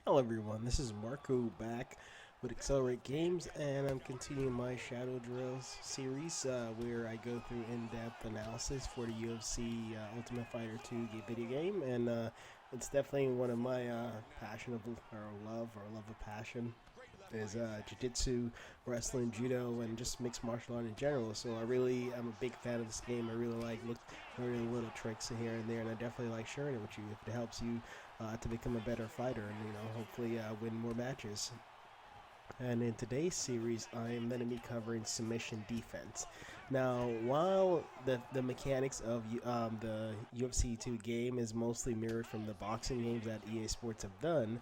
Hello everyone, this is Marco back with Accelerate Games, and I'm continuing my Shadow Drills series where I go through in-depth analysis for the UFC Ultimate Fighter 2 video game, and it's definitely one of my passion of love of passion is jiu-jitsu, wrestling, judo, and just mixed martial art in general. So I really am a big fan of this game. I really like learning little tricks here and there, and I definitely like sharing it with you if it helps you to become a better fighter and hopefully win more matches. And in today's series, I am going to be covering submission defense. Now, while the mechanics of the UFC 2 game is mostly mirrored from the boxing games that EA Sports have done,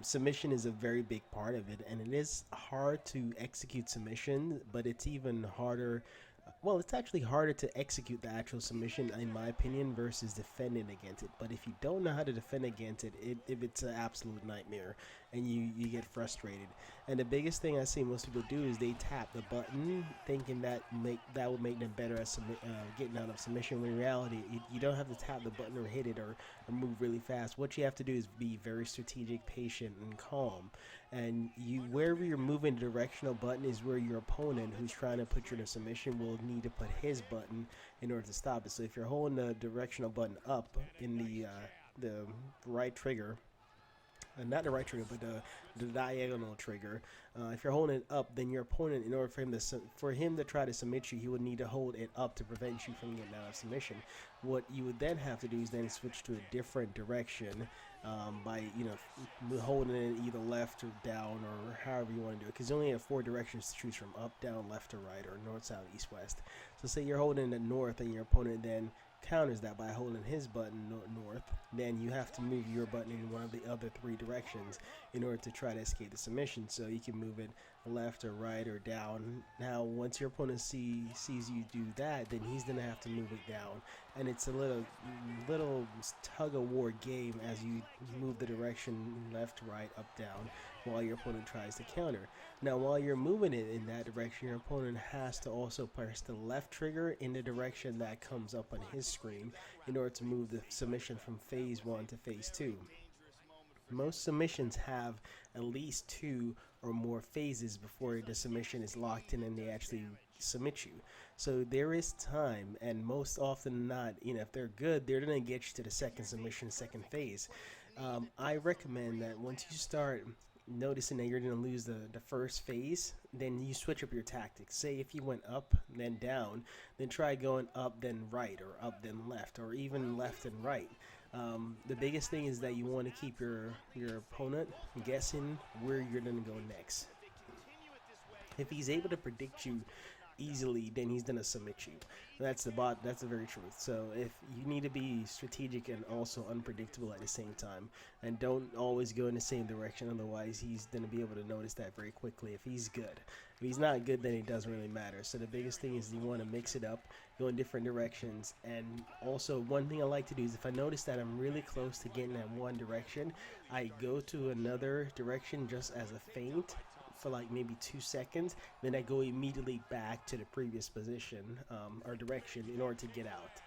submission is a very big part of it, and it is hard to execute submission, but it's even harder. Well, it's actually harder to execute the actual submission, in my opinion, versus defending against it. But if you don't know how to defend against it, it's an absolute nightmare, and you get frustrated. And the biggest thing I see most people do is they tap the button, thinking that will make them better at getting out of submission. When in reality, you don't have to tap the button or hit it or move really fast. What you have to do is be very strategic, patient, and calm. And wherever you're moving, the directional button is where your opponent, who's trying to put you in a submission, will need to put his button in order to stop it. So if you're holding the directional button up in the right trigger, not the right trigger, but the diagonal trigger. If you're holding it up, then your opponent, in order for him to try to submit you, he would need to hold it up to prevent you from getting out of submission. What you would then have to do is then switch to a different direction by holding it either left or down or however you want to do it. Because you only have four directions to choose from: up, down, left, or right, or north, south, east, west. So say you're holding the north, and your opponent then counters that by holding his button north, then you have to move your button in one of the other three directions in order to try to escape the submission. So you can move it left or right or down. Now, once your opponent sees you do that, then he's gonna have to move it down, and it's a little tug of war game as you move the direction left, right, up, down, while your opponent tries to counter. Now, while you're moving it in that direction, your opponent has to also press the left trigger in the direction that comes up on his screen in order to move the submission from phase 1 to phase 2. Most submissions have at least two or more phases before the submission is locked in and they actually submit you. So there is time, and most often than not, if they're good, they're going to get you to the second submission, second phase. I recommend that once you start noticing that you're going to lose the first phase, then you switch up your tactics. Say if you went up, then down, then try going up, then right, or up, then left, or even left and right. The biggest thing is that you want to keep your opponent guessing where you're going to go next. If he's able to predict you easily, then he's gonna submit you. That's the very truth. So if you need to be strategic and also unpredictable at the same time, and don't always go in the same direction, otherwise he's gonna be able to notice that very quickly if he's good. If he's not good, then it doesn't really matter. So the biggest thing is you want to mix it up, go in different directions. And also, one thing I like to do is if I notice that I'm really close to getting that one direction, I go to another direction just as a feint for like maybe 2 seconds, then I go immediately back to the previous position or direction in order to get out.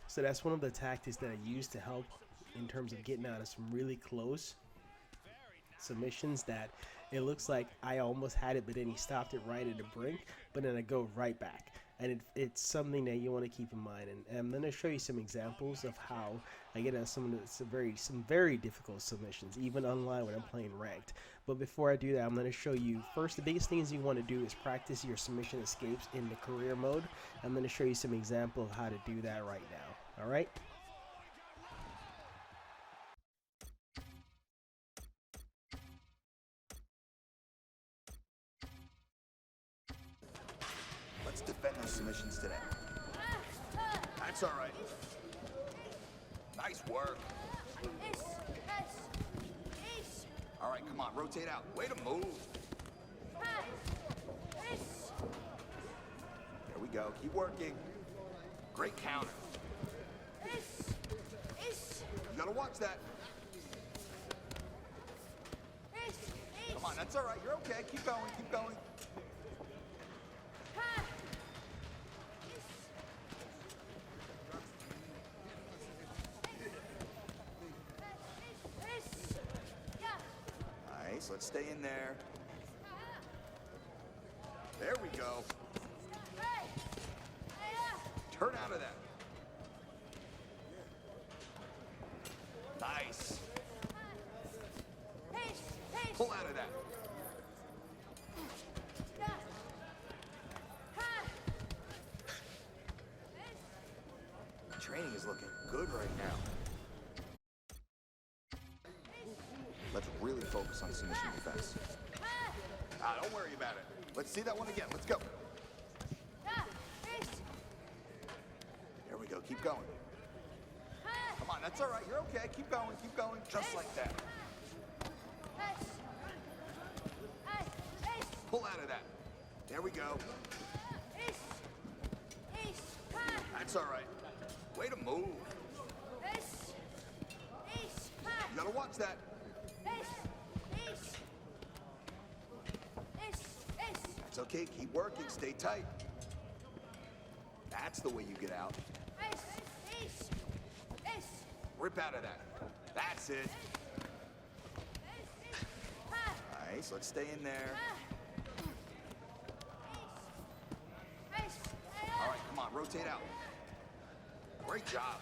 So that's one of the tactics that I use to help in terms of getting out of some really close submissions that it looks like I almost had it, but then he stopped it right at the brink, but then I go right back. And it's something that you want to keep in mind. And I'm going to show you some examples of how I get out some very difficult submissions, even online when I'm playing ranked. But before I do that, I'm going to show you first the biggest things you want to do is practice your submission escapes in the career mode. I'm going to show you some example of how to do that right now. All right. Let's defend those submissions today. That's all right. Nice work. All right, come on, rotate out. Way to move. There we go. Keep working. Great counter. You gotta watch that. Come on, that's all right. You're okay. Keep going, keep going. Nice, let's stay in there. There we go. Turn out of that. Nice. Pull out of that. Training is looking good right now. Let's really focus on submission defense. Don't worry about it. Let's see that one again. Let's go. There we go. Keep going. Come on, that's all right. You're okay. Keep going. Keep going. Just like that. Pull out of that. There we go. That's all right. Way to move. You gotta watch that. That's okay. Keep working. Stay tight. That's the way you get out. Rip out of that. That's it. Nice. Let's stay in there. All right, come on. Rotate out. Great job.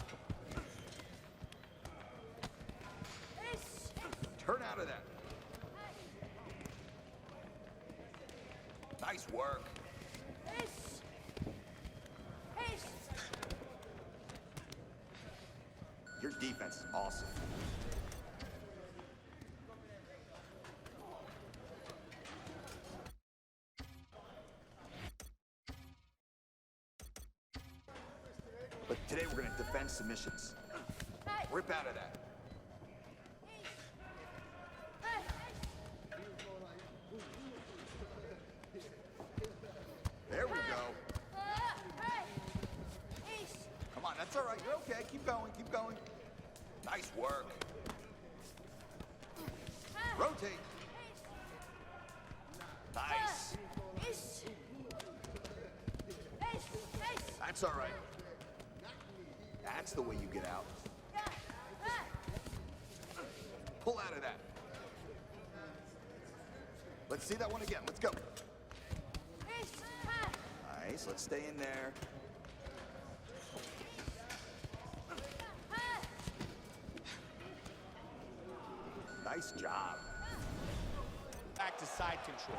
Turn out of that. Nice work. Your defense is awesome. But today we're going to defend submissions. Rip out of that. There we go. Come on, that's all right. You're okay. Keep going. Keep going. Nice work. Rotate. Nice. That's all right. That's the way you get out. Pull out of that. Let's see that one again. Let's go. Nice. Let's stay in there. Nice job. Back to side control.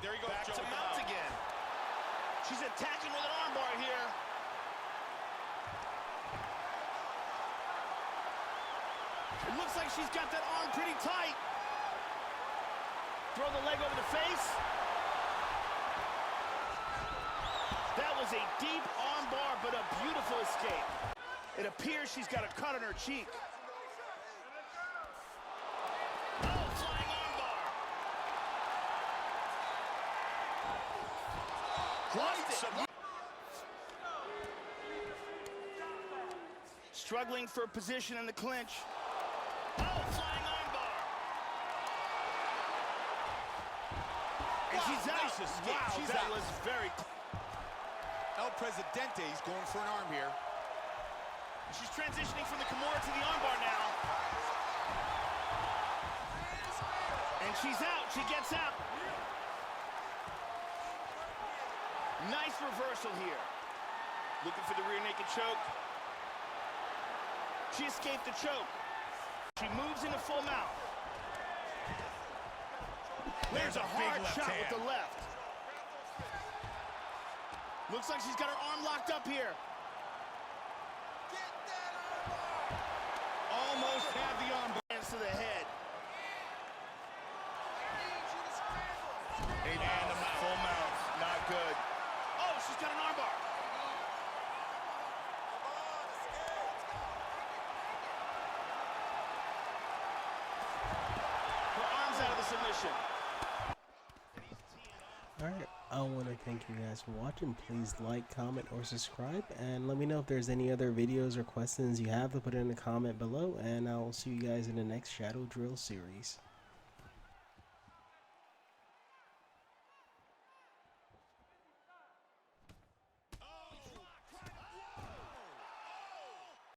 There he goes. Back Joe to mount again. She's attacking with an armbar here. It looks like she's got that arm pretty tight. Throw the leg over the face. That was a deep armbar, but a beautiful escape. It appears she's got a cut on her cheek. Oh, flying armbar. Lost it. Struggling for a position in the clinch. Oh, flying armbar. And she's out. Wow, that was very... El Presidente's going for an arm here. She's transitioning from the Kimura to the armbar now. And she's out. She gets out. Nice reversal here. Looking for the rear naked choke. She escaped the choke. She moves into full mount. There's a hard shot with the left. Looks like she's got her arm locked up here. Almost had the arm hands to the head. And the full mount, not good. Oh, she's got an armbar. Her arm's out of the submission. Alright, I want to thank you guys for watching. Please like, comment, or subscribe. And let me know if there's any other videos or questions you have to put in the comment below. And I'll see you guys in the next Shadow Drill series.